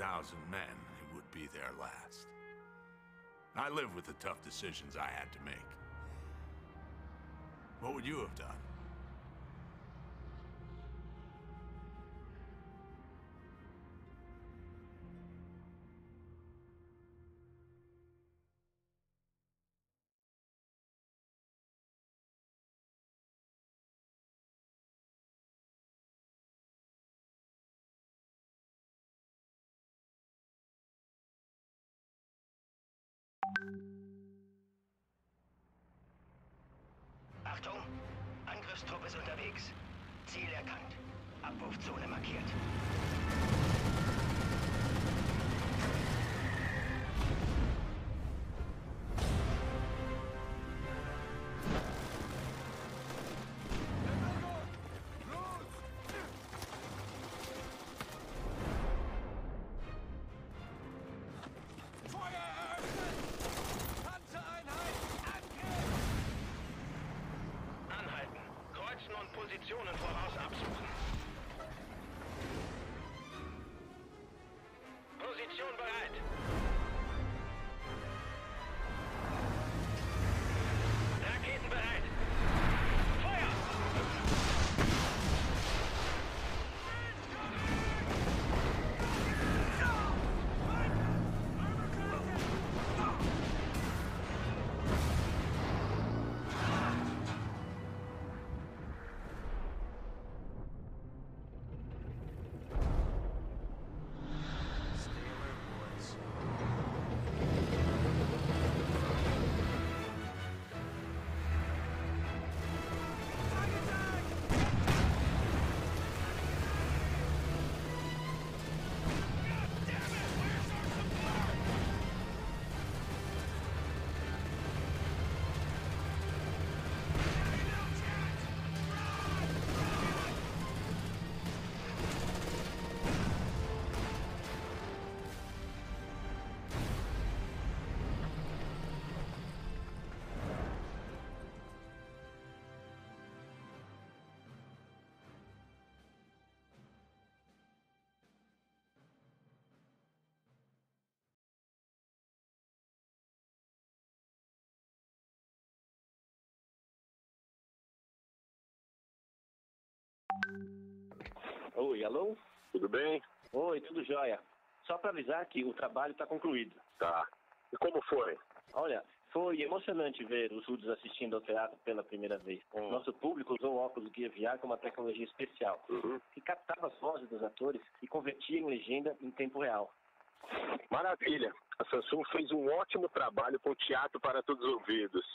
1,000 men, it would be their last. I live with the tough decisions I had to make. What would you have done? Achtung! Angriffstruppe ist unterwegs. Ziel erkannt. Abwurfzone markiert. Positionen voraus absuchen. Position bereit. Raketen bereit. Feuer! Oi, alô? Tudo bem? Oi, tudo jóia. Só para avisar que o trabalho está concluído. Tá. E como foi? Olha, foi emocionante ver os rudos assistindo ao teatro pela primeira vez. Nosso público usou o óculos guia VR com uma tecnologia especial, que captava as vozes dos atores e convertia em legenda em tempo real. Maravilha. A Samsung fez um ótimo trabalho com teatro para todos os ouvidos.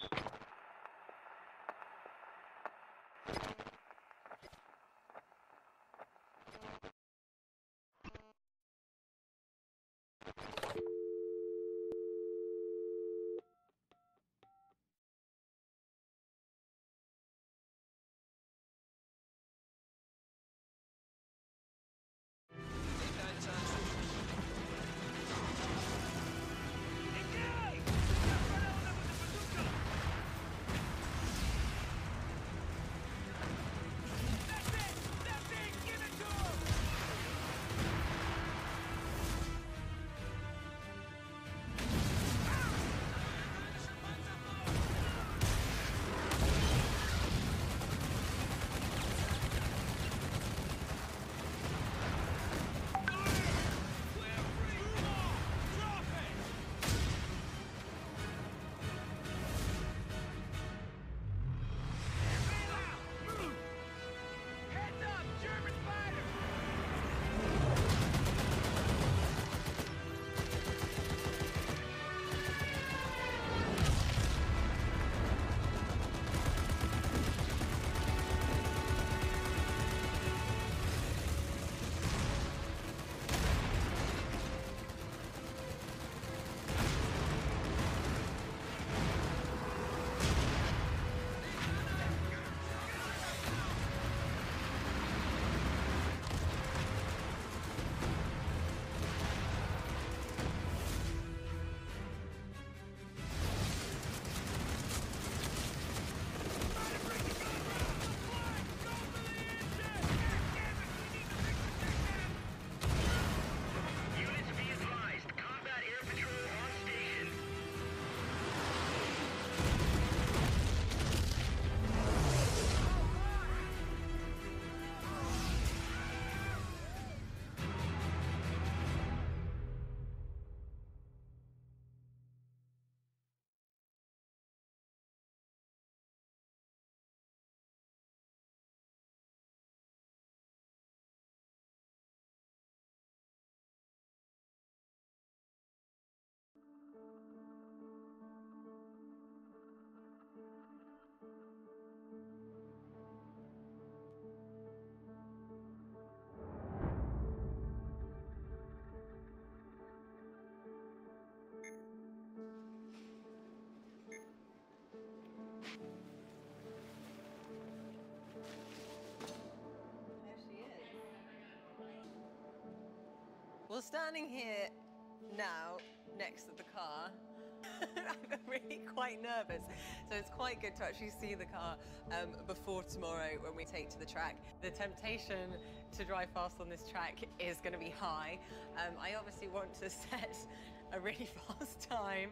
Well, standing here now next to the car, I'm really quite nervous. So it's quite good to actually see the car before tomorrow when we take to the track. The temptation to drive fast on this track is going to be high. I obviously want to set a really fast time,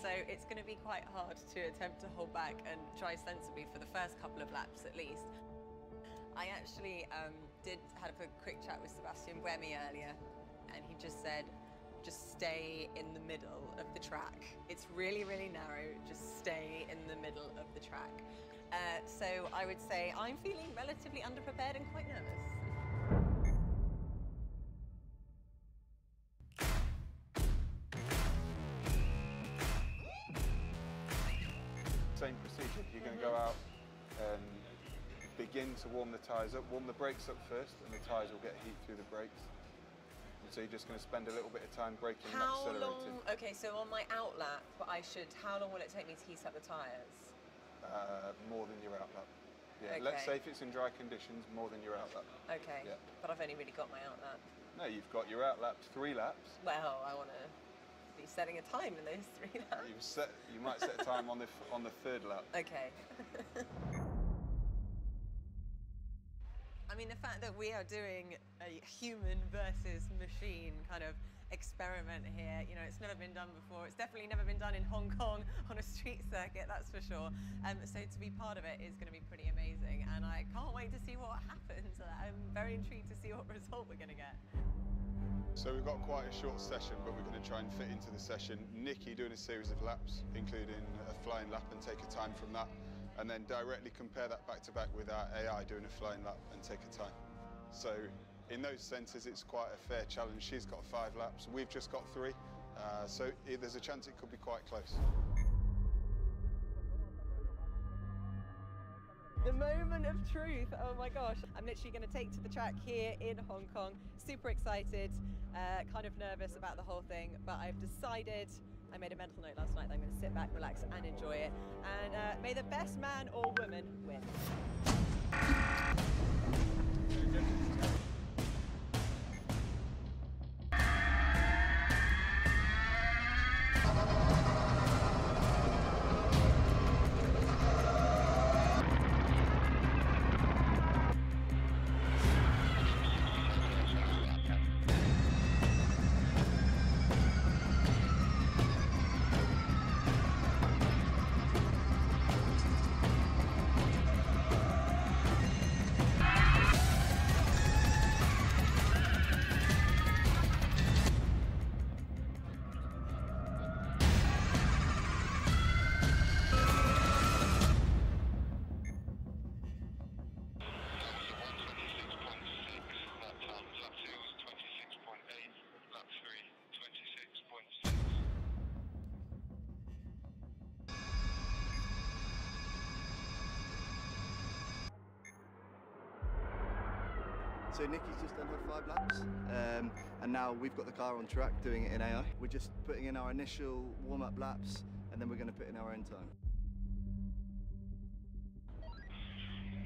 so it's going to be quite hard to attempt to hold back and drive sensibly for the first couple of laps at least. I actually did have a quick chat with Sebastian Buemi earlier, and he just said, just stay in the middle of the track. It's really, really narrow, just stay in the middle of the track. So I would say I'm feeling relatively underprepared and quite nervous. Same procedure. You're going to go out and begin to warm the tyres up, warm the brakes up first, and the tyres will get heat through the brakes. And so you're just going to spend a little bit of time braking and accelerating. How long, okay, so on my out lap, how long will it take me to heat up the tyres? More than your out lap. Yeah, Okay. Let's say if it's in dry conditions, more than your out lap. Okay, Yeah. but I've only really got my out lap. No, you've got your out laps, 3 laps. Well, I want to be setting a time in those 3 laps. You might set a time on the 3rd lap. Okay. I mean, the fact that we are doing a human versus machine kind of experiment here, you know, it's never been done before. It's definitely never been done in Hong Kong on a street circuit, that's for sure. So to be part of it is going to be pretty amazing, and I can't wait to see what happens. I'm very intrigued to see what result we're going to get. So we've got quite a short session, but we're going to try and fit into the session Nikki doing a series of laps, including a flying lap, and take a time from that, and then directly compare that back to back with our AI doing a flying lap and take a time. So in those senses, it's quite a fair challenge. She's got 5 laps, we've just got 3, so there's a chance it could be quite close. The moment of truth, oh my gosh. I'm literally going to take to the track here in Hong Kong. Super excited, kind of nervous about the whole thing, but I've decided, I made a mental note last night that I'm going to sit back, relax and enjoy it. And may the best man or woman win. So Nikki's just done her 5 laps, and now we've got the car on track doing it in AI. We're just putting in our initial warm-up laps, and then we're going to put in our end time.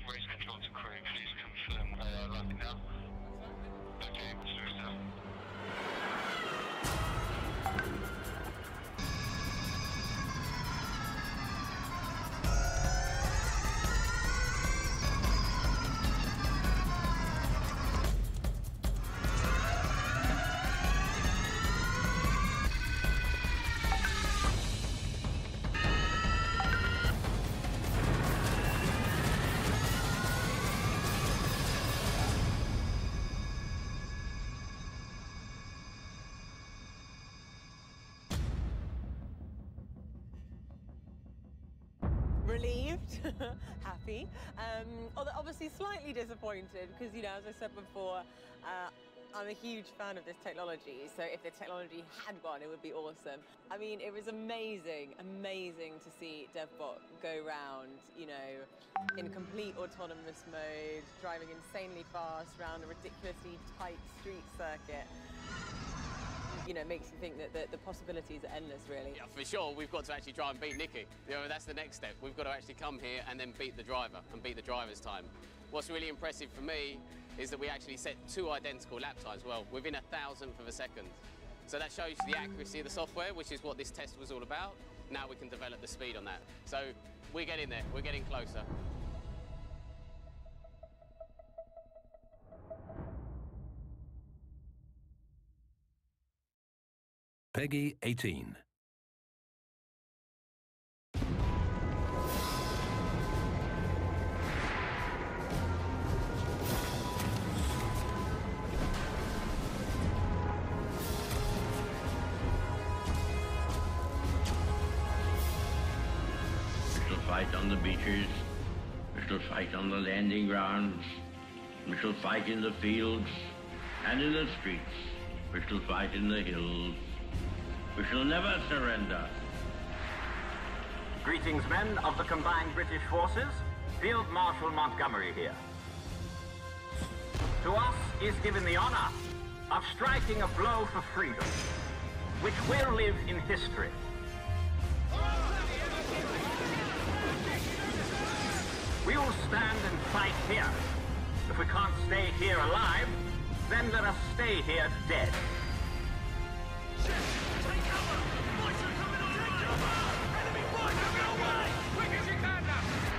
Race control to crew, please confirm lapping now. Okay, what's the result? Relieved, happy, although obviously slightly disappointed because, you know, as I said before, I'm a huge fan of this technology, so if the technology had one, it would be awesome. I mean, it was amazing to see DevBot go round, you know, in complete autonomous mode, driving insanely fast around a ridiculously tight street circuit. You know, makes you think that the possibilities are endless, really. Yeah, for sure, we've got to actually try and beat Nikki. You know, that's the next step. We've got to actually come here and then beat the driver and beat the driver's time. What's really impressive for me is that we actually set 2 identical lap times, well, within 1,000th of a second. So that shows you the accuracy of the software, which is what this test was all about. Now we can develop the speed on that. So we're getting there, we're getting closer. Peggy 18. We shall fight on the beaches, we shall fight on the landing grounds, we shall fight in the fields and in the streets, we shall fight in the hills. We shall never surrender. Greetings, men of the combined British forces. Field Marshal Montgomery here. To us is given the honor of striking a blow for freedom, which will live in history. We will stand and fight here. If we can't stay here alive, then let us stay here dead.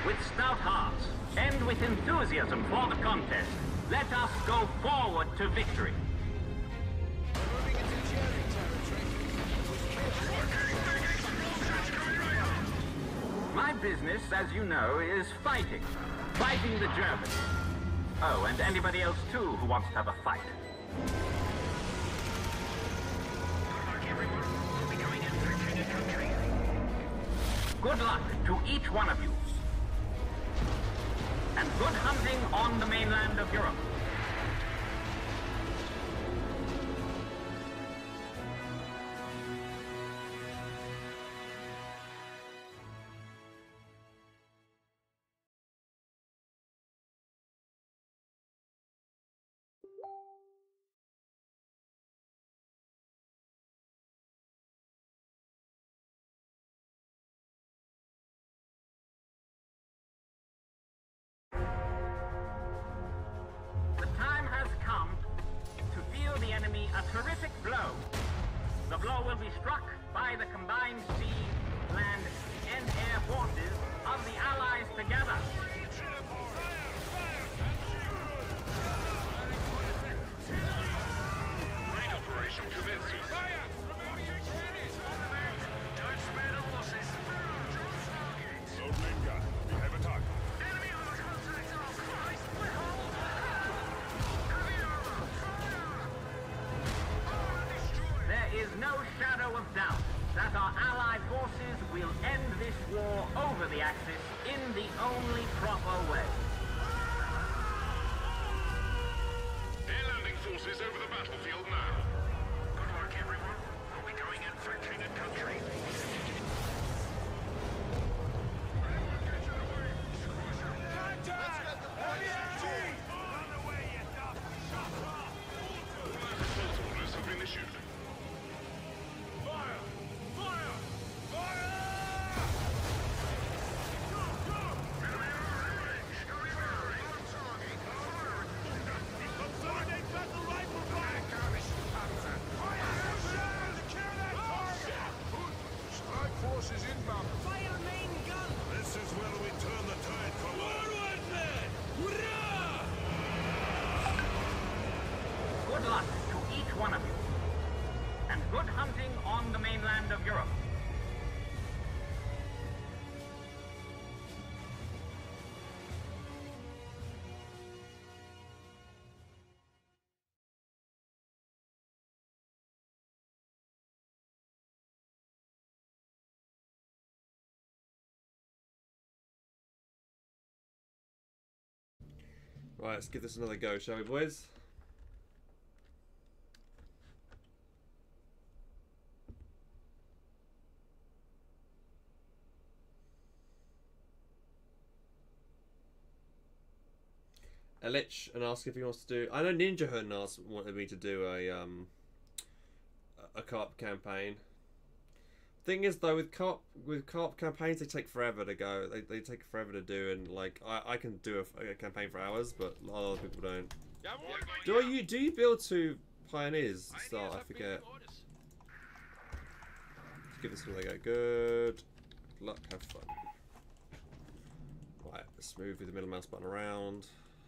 With stout hearts and with enthusiasm for the contest, let us go forward to victory. My business, as you know, is fighting. Fighting the Germans. Oh, and anybody else too who wants to have a fight. Good luck to each one of you. And good hunting on the mainland of Europe. The time has come to deal the enemy a terrific blow. The blow will be struck by the combined sea, land, and air forces of the Allies together. Raid operation commencing. Don't spare the losses. Load main gun. We have a target. Enemy armor contact. Oh, Christ. We're hold. There is no shadow of doubt that our Allied forces will end this war over the Axis in the only proper way. Air landing forces over the battlefield now. Good work, everyone. We'll be going in for king and country. Assault orders have been issued. Fire! Fire! Fire! Consolidate battle rifle fire! Strike forces inbound. Fire main gun! This is where we turn the tide for forward, men! Hurrah! Good luck to each one of you. And good hunting on the mainland of Europe. Right, let's give this another go, shall we, boys? Elich and ask if he wants to do. I know Ninja Hun wanted me to do a co-op campaign. Thing is though, with co-op campaigns, they take forever to go. They take forever to do, and like I can do a campaign for hours, but a lot of other people don't. Do you build to pioneers at the start? I forget. Let's give this one a go. Good luck, have fun. Right, let's move with the middle mouse button around.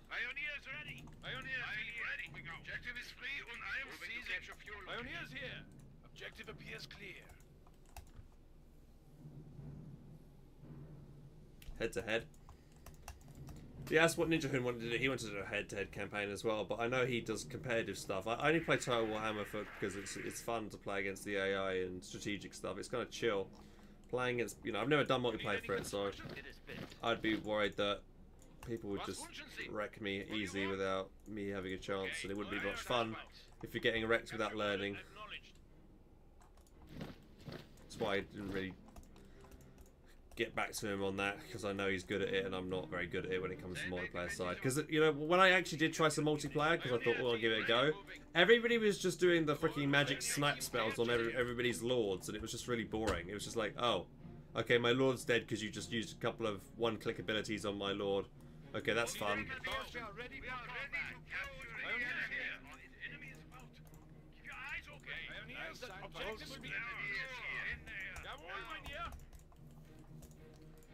Pioneers ready. Pioneers ready. We go. Objective is free and I am seizing. Pioneers here. Objective appears clear. Head to head. Yeah, that's what Ninja Hoon wanted to do. He wanted to do a head-to-head campaign as well, but I know he does competitive stuff. I only play Total Warhammer because it's fun to play against the AI and strategic stuff. It's kind of chill. Playing against, you know, I've never done multiplayer for it, so I'd be worried that people would just wreck me easy without me having a chance, and it wouldn't be much fun if you're getting wrecked without learning. That's why I didn't really get back to him on that, because I know he's good at it and I'm not very good at it when it comes to the multiplayer side. Because, you know, when I actually did try some multiplayer, because I thought, well, I'll give it a go, everybody was just doing the freaking magic snipe spells on everybody's lords, and it was just really boring. It was just like, oh, okay, my lord's dead because you just used a couple of one-click abilities on my lord. Okay, that's fun.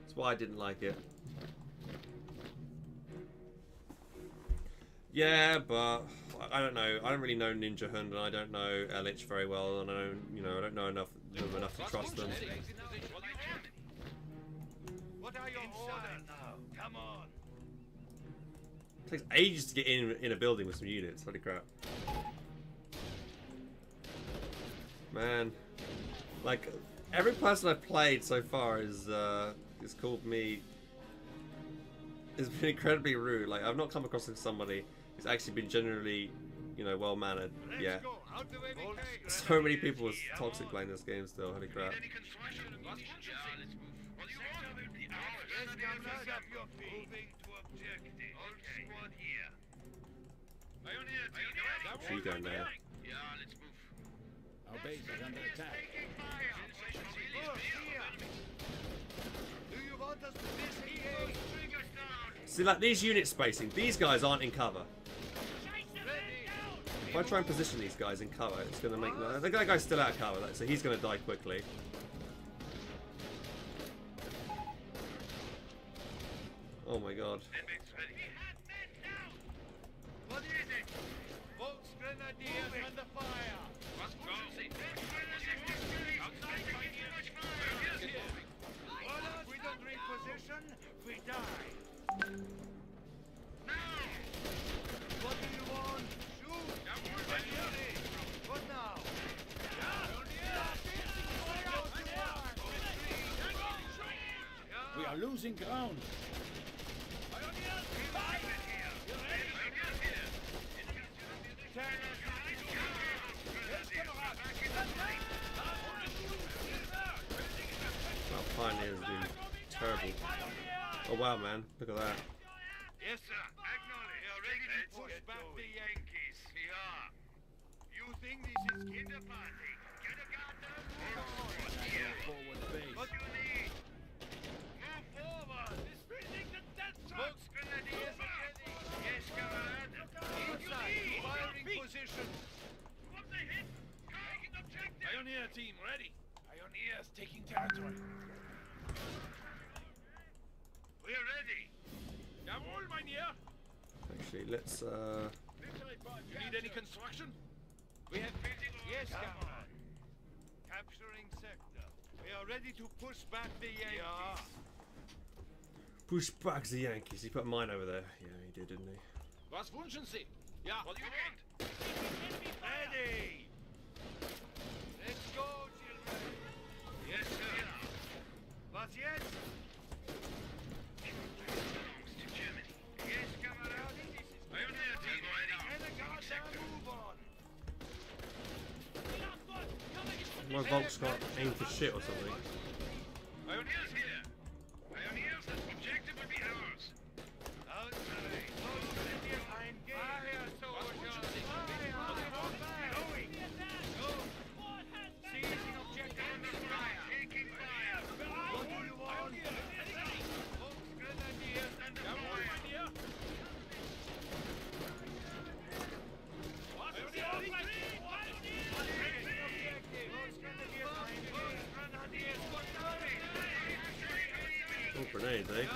That's why I didn't like it. Yeah, but I don't know. I don't really know Ninja Hoon, and I don't know LH very well, and I don't know enough to trust them. What are your orders now? Come on. It takes ages to get in a building with some units. Holy crap. Man, like every person I've played so far is called me. Has been incredibly rude. Like I've not come across somebody who's actually been generally, you know, well mannered. Yeah. So many people was toxic playing this game still. Holy crap. Where you going there? Our base is under attack. See, like these unit spacing, these guys aren't in cover. If I try and position these guys in cover, it's going to make that guy's still out of cover, so he's going to die quickly. Oh my god. What is it? Volks Grenadiers under fire. If we don't reposition, we die. No! What do you want? Shoot! What now? We are losing ground. That pioneer is doing terrible. Oh wow, man, look at that. Yes, sir. Acknowledge. We are ready to push back the Yankees. We are. You think this is kinder party? Get a goddamn move on here. Forward base. What do you need? Move forward. This building the death trap. Smoke grenadiers are ready. Yes, comrade. Inside. Firing position. What the hit? Taking objective. Pioneer team ready. Pioneers taking territory. We're ready. Jawohl, Mynheer. Actually, let's You need any construction? We have building. Yes, comrade. Capturing sector. We are ready to push back the Yankees. push back the Yankees. He put mine over there. Yeah, he did, didn't he? Was wünschen Sie? Ja, what do you want? Ready. Let's go, children. Yes, sir. Was jetzt? To Germany. Yes, Kamerad. Pioneer team ready. And a goddamn move on. My Volk's got aim for shit or something. Pioneers here. Pioneers, this objective will be ours. Outside. Fire, soldiers. Seizing objective under fire. Taking fire. What do you want? Volks Grenadiers under fire. grenades, eh?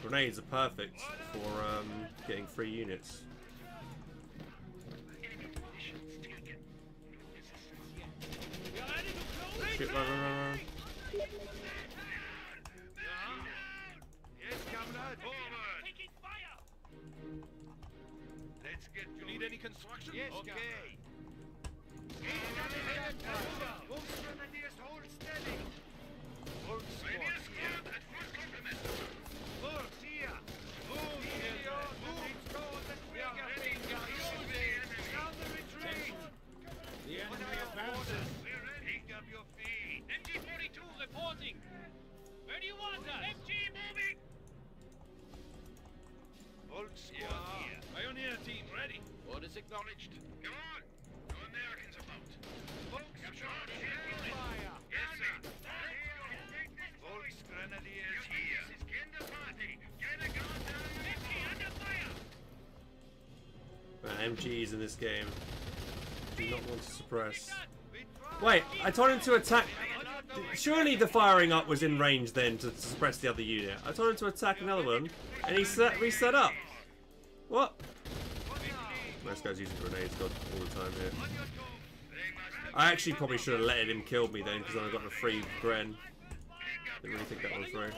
Grenades are perfect for getting free units. Shit, run. Yes, comrade. Forward. Taking fire. Let's get going. Need any construction? Yes, okay. Hold steady. Hold squad. At full complement. Force here. Move, we are ready. Down the retreat. The enemy advances. We're ready. Pick up your feet. MG-42 reporting. Where do you want us? MG moving. Hold squad here. Pioneer team ready. Orders acknowledged. Come on. No Americans about. Folks, charge fire. Yes, sir. Folks, grenadiers here. This is Kinderparty. Get a gun down. MG under fire. MGs in this game do not want to suppress. Wait, I told him to attack. Surely the firing up was in range then to suppress the other unit. I told him to attack another one, and he reset up. What? This guy's using grenades all the time here. I actually probably should have let him kill me then, because then I got a free gren. Didn't really think that one through.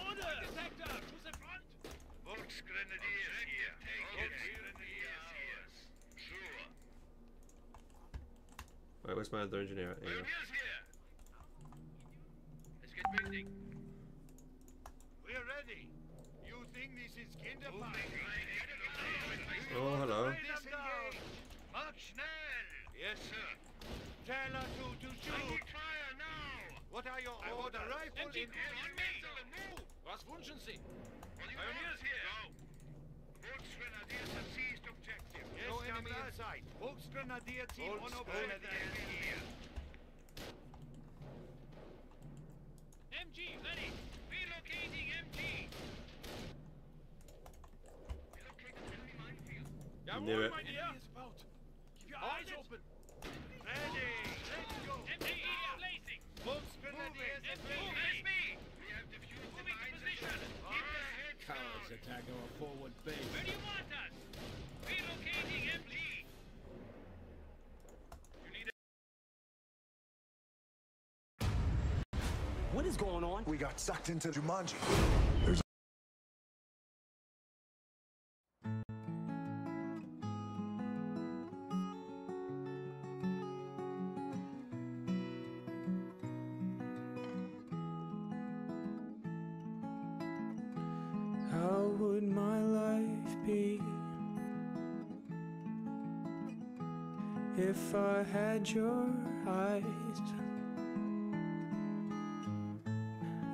Wait, where's my other engineer? Here. Let's get building. We're ready. You think this is Kinderparty? Oh, hello. Mark schnell. Yes, sir. Tell us who to shoot. Fire now. What are your orders? I want a rifle in move. Was wünschen Sie? Pioneers here. Go. Volksgrenadiers have seized objective. Yes, no enemy in sight. Volksgrenadier team on objective here. MG ready. Relocating MG. Relocating enemy minefield. Knew it. Keep your eyes open. Ready. Let's go. MG blazing. Volksgrenadiers MG. That's me. We have defused the mine position. Keep your heads down. Cowards attack our forward base. Where do you want us? Relocating MG. What is going on? We got sucked into Jumanji. How would my life be if I had your eyes?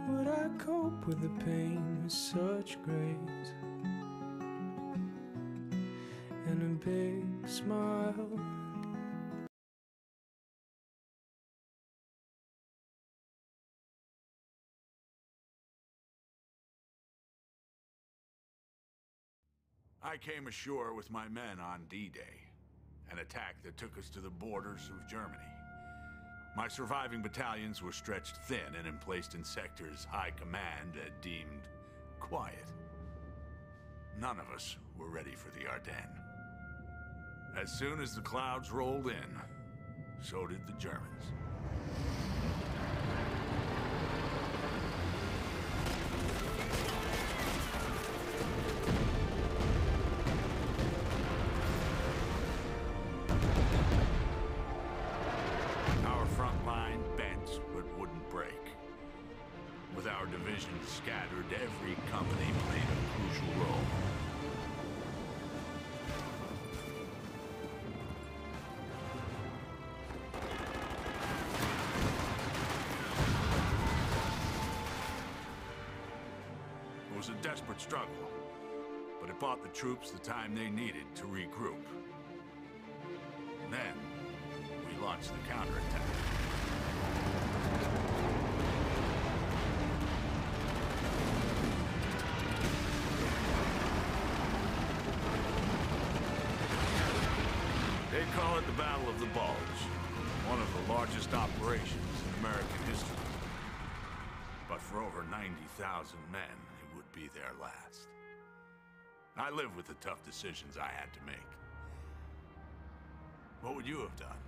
Would I cope with the pain with such grace and a big smile? I came ashore with my men on D-Day, an attack that took us to the borders of Germany. My surviving battalions were stretched thin and emplaced in sectors high command had deemed quiet. None of us were ready for the Ardennes. As soon as the clouds rolled in, so did the Germans. Divisions scattered, every company played a crucial role. It was a desperate struggle, but it bought the troops the time they needed to regroup. Then, we launched the counterattack. They call it the Battle of the Bulge, one of the largest operations in American history. But but for over 90,000 men, it would be their last. I live with the tough decisions I had to make. What would you have done?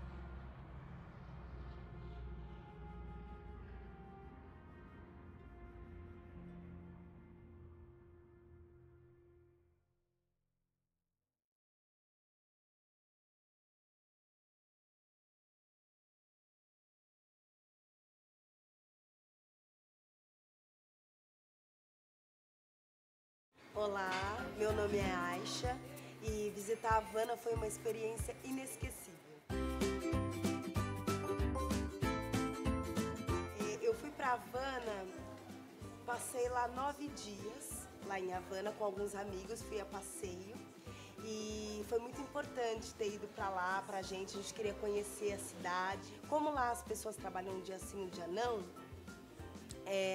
Olá, meu nome é Aisha e visitar Havana foi uma experiência inesquecível. Eu fui para Havana, passei lá 9 dias, lá em Havana com alguns amigos, fui a passeio e foi muito importante ter ido para lá pra gente, a gente queria conhecer a cidade. Como lá as pessoas trabalham um dia sim, um dia não,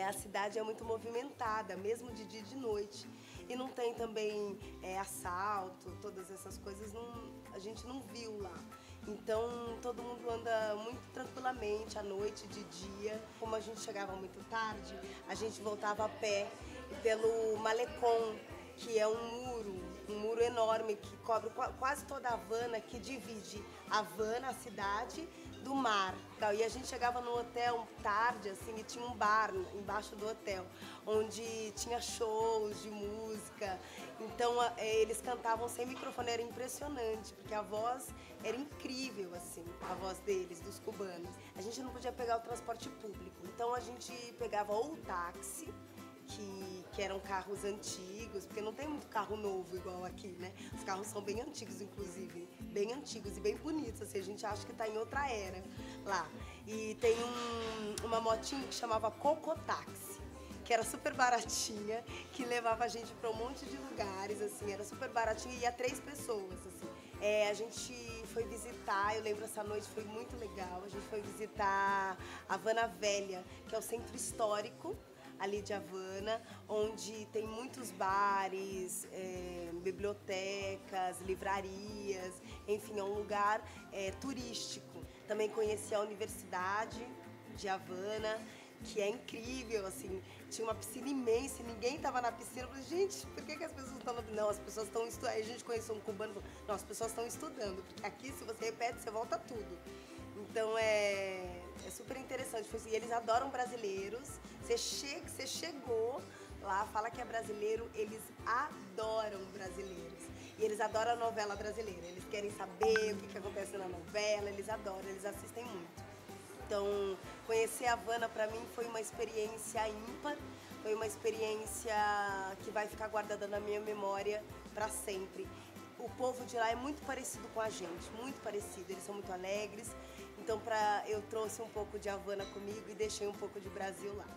a cidade é muito movimentada, mesmo de dia e de noite. E não tem também assalto, todas essas coisas, a gente não viu lá. Então, todo mundo anda muito tranquilamente, à noite, de dia. Como a gente chegava muito tarde, a gente voltava a pé pelo Malecón, que é um muro enorme que cobre quase toda a Havana, que divide Havana, a cidade, do mar. E a gente chegava no hotel tarde, assim, e tinha um bar embaixo do hotel, onde tinha shows de música. Então, eles cantavam sem microfone, era impressionante, porque a voz era incrível, assim, a voz deles, dos cubanos. A gente não podia pegar o transporte público, então a gente pegava ou o táxi, que eram carros antigos, porque não tem muito carro novo igual aqui, né? Os carros são bem antigos, inclusive, bem antigos e bem bonitos, assim, a gente acha que tá em outra era lá. E tem uma motinha que chamava Cocotáxi, que era super baratinha, que levava a gente para um monte de lugares, assim, era super baratinha e ia 3 pessoas, assim. A gente foi visitar, eu lembro essa noite foi muito legal, a gente foi visitar Havana Velha, que é o centro histórico ali de Havana, onde tem muitos bares, bibliotecas, livrarias, enfim, é um lugar turístico. Também conheci a Universidade de Havana, que é incrível, assim, tinha uma piscina imensa e ninguém estava na piscina. Eu falei, gente, por que as pessoas estão na piscina? Não, as pessoas estão estudando. Aí a gente conheceu um cubano e falou, não, as pessoas estão estudando, porque aqui, se você repete, você volta tudo. Então, é super interessante. E eles adoram brasileiros. Você chegou lá, fala que é brasileiro, eles adoram brasileiros. E eles adoram a novela brasileira. Eles querem saber o que acontece na novela, eles adoram, eles assistem muito. Então, conhecer a Havana para mim foi uma experiência ímpar, foi uma experiência que vai ficar guardada na minha memória para sempre. O povo de lá é muito parecido com a gente, muito parecido, eles são muito alegres. Então, eu trouxe um pouco de Havana comigo e deixei um pouco de Brasil lá.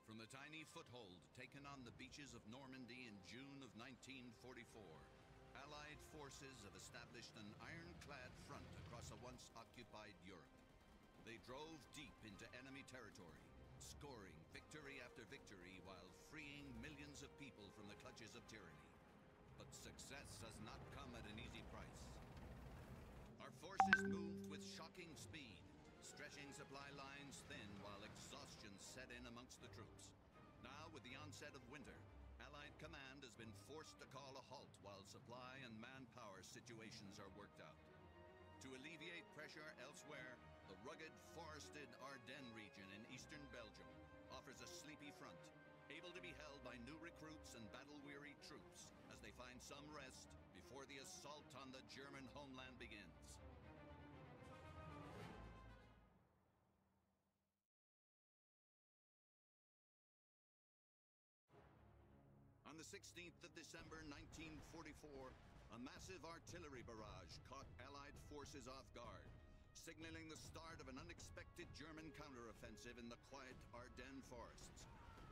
From the tiny foothold taken on the beaches of Normandy in June of 1944, Allied forces have established an ironclad front across a once occupied Europe. They drove deep into enemy territory, scoring victory after victory while freeing millions of people from the clutches of tyranny. But success has not come at an easy price. Our forces moved with shocking speed, stretching supply lines thin while exhaustion set in amongst the troops. Now, with the onset of winter, Allied command has been forced to call a halt while supply and manpower situations are worked out. To alleviate pressure elsewhere, the rugged, forested Ardennes region in eastern Belgium offers a sleepy front, able to be held by new recruits and battle-weary troops as they find some rest before the assault on the German homeland begins. On the 16th of December 1944, a massive artillery barrage caught Allied forces off guard, signaling the start of an unexpected German counteroffensive in the quiet Ardennes forests.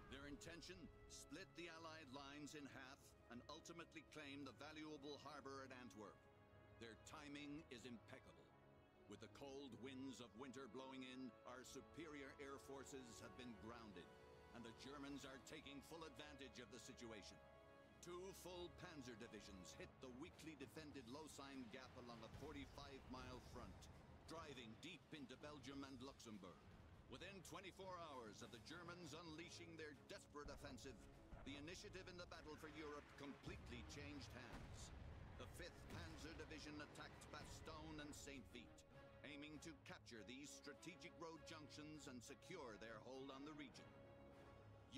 Their intention? Split the Allied lines in half and ultimately claim the valuable harbor at Antwerp. Their timing is impeccable. With the cold winds of winter blowing in, our superior air forces have been grounded, and the Germans are taking full advantage of the situation. Two full panzer divisions hit the weakly defended Lausanne Gap along a 45-mile front, driving deep into Belgium and Luxembourg. Within 24 hours of the Germans unleashing their desperate offensive, the initiative in the battle for Europe completely changed hands. The 5th Panzer Division attacked Bastogne and St. Vite, aiming to capture these strategic road junctions and secure their hold on the region.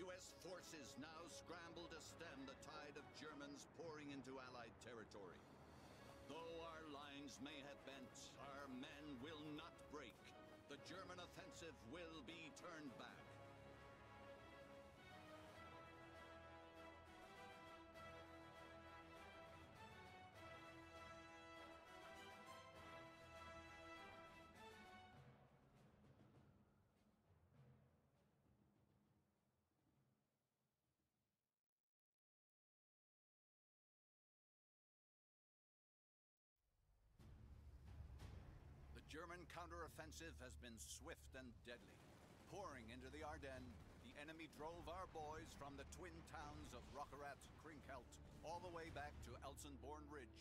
U.S. forces now scramble to stem the tide of Germans pouring into Allied territory. Though our lines may have bent, our men will not break. The German offensive will be turned back. The German counteroffensive has been swift and deadly. Pouring into the Ardennes, the enemy drove our boys from the twin towns of Roquerat, Krinkelt, all the way back to Elsenborn Ridge.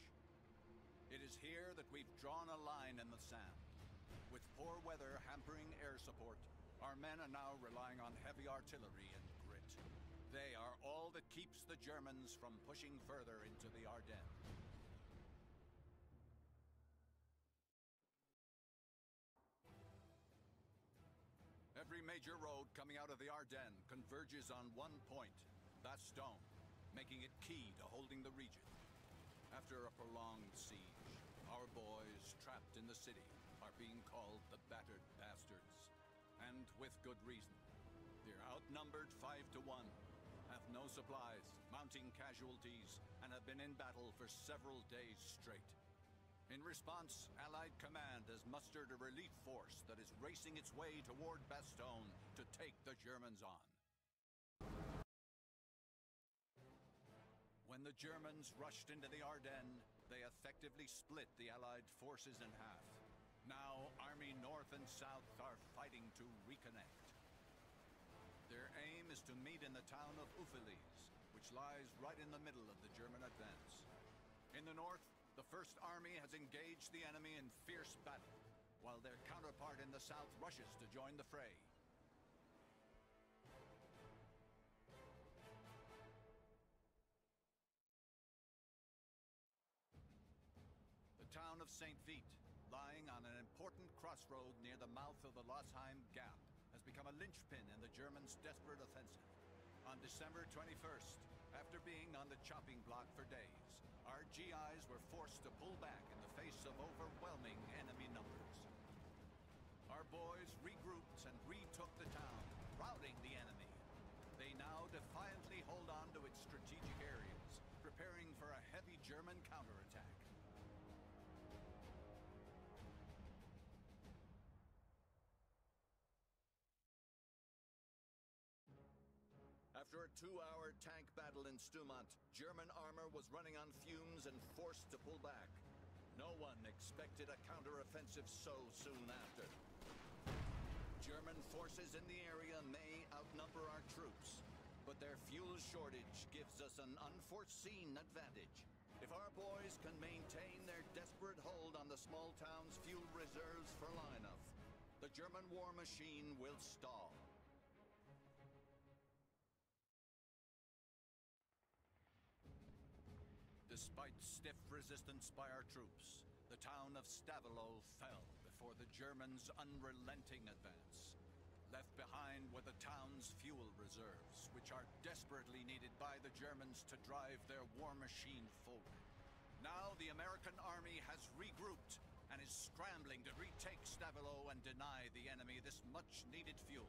It is here that we've drawn a line in the sand. With poor weather hampering air support, our men are now relying on heavy artillery and grit. They are all that keeps the Germans from pushing further into the Ardennes. Every major road coming out of the Ardennes converges on one point, Bastogne, making it key to holding the region. After a prolonged siege, our boys trapped in the city are being called the battered bastards. And with good reason. They're outnumbered 5 to 1, have no supplies, mounting casualties, and have been in battle for several days straight. In response, Allied command has mustered a relief force that is racing its way toward Bastogne to take the Germans on. When the Germans rushed into the Ardennes, they effectively split the Allied forces in half. Now, Army North and South are fighting to reconnect. Their aim is to meet in the town of Uffelies, which lies right in the middle of the German advance. In the north, the First Army has engaged the enemy in fierce battle, while their counterpart in the south rushes to join the fray. The town of St. Vite, lying on an important crossroad near the mouth of the Lausanne Gap, has become a linchpin in the Germans' desperate offensive. On December 21st, after being on the chopping block for days, our GIs were forced to pull back in the face of overwhelming enemy numbers. Our boys regrouped and retook the town, routing the enemy. They now defiantly hold on to its strategic areas, preparing for a heavy German counterattack. After a 2-hour tank battle in Stumont, German armor was running on fumes and forced to pull back. No one expected a counteroffensive so soon after. German forces in the area may outnumber our troops, but their fuel shortage gives us an unforeseen advantage. If our boys can maintain their desperate hold on the small town's fuel reserves for long enough, the German war machine will stall. Despite stiff resistance by our troops, the town of Stavelot fell before the Germans' unrelenting advance. Left behind were the town's fuel reserves, which are desperately needed by the Germans to drive their war machine forward. Now the American army has regrouped and is scrambling to retake Stavelot and deny the enemy this much-needed fuel.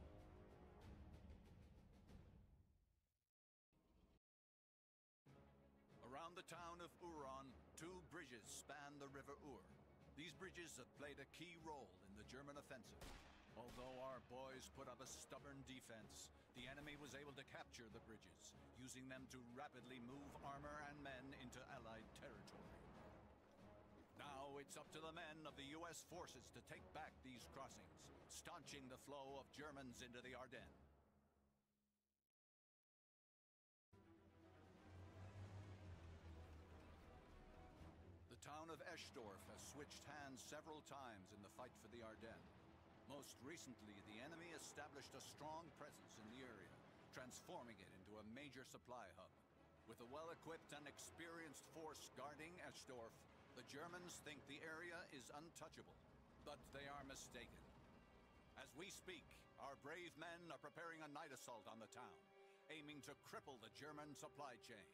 Around the town of Uron, 2 bridges span the River Ur. These bridges have played a key role in the German offensive. Although our boys put up a stubborn defense, the enemy was able to capture the bridges, using them to rapidly move armor and men into Allied territory. Now it's up to the men of the U.S. forces to take back these crossings, staunching the flow of Germans into the Ardennes. of Eschdorf has switched hands several times in the fight for the Ardennes. Most recently, the enemy established a strong presence in the area, transforming it into a major supply hub. With a well-equipped and experienced force guarding Eschdorf, the Germans think the area is untouchable, but they are mistaken. As we speak, our brave men are preparing a night assault on the town, aiming to cripple the German supply chain.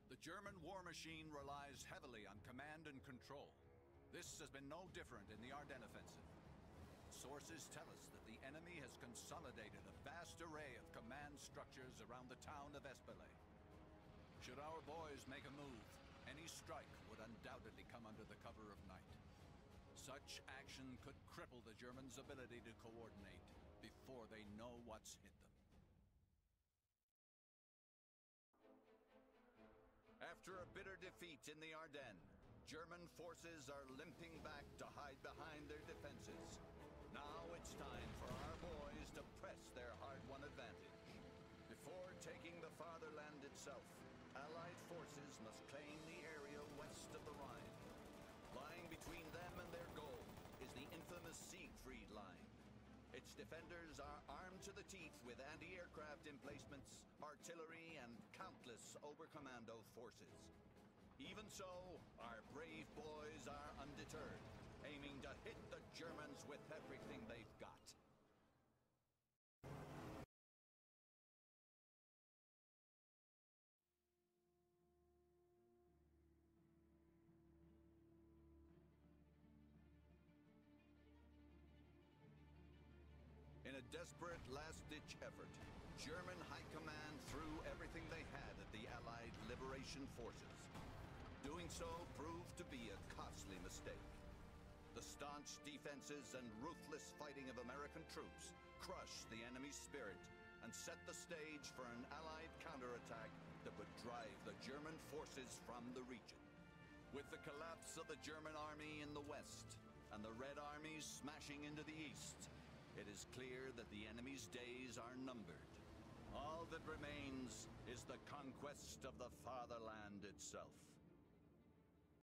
The German war machine relies heavily on command and control. This has been no different in the Ardennes offensive. Sources tell us that the enemy has consolidated a vast array of command structures around the town of Espelay. Should our boys make a move, any strike would undoubtedly come under the cover of night. Such action could cripple the Germans' ability to coordinate before they know what's hit them. After a bitter defeat in the Ardennes, German forces are limping back to hide behind their defenses. Now it's time for our boys to press their hard-won advantage. Before taking the fatherland itself, Allied forces must claim the area west of the Rhine. Lying between them and their goal is the infamous Siegfried Line. Its defenders are armed to the teeth with anti-aircraft emplacements, artillery, and countless Oberkommando forces. Even so, our brave boys are undeterred, aiming to hit the Germans with everything they've got. In a desperate last-ditch effort, German High Command threw everything they had at the Allied liberation forces. Doing so proved to be a costly mistake. The staunch defenses and ruthless fighting of American troops crushed the enemy's spirit and set the stage for an Allied counterattack that would drive the German forces from the region. With the collapse of the German army in the west and the Red armies smashing into the east, it is clear that the enemy's days are numbered. All that remains is the conquest of the fatherland itself.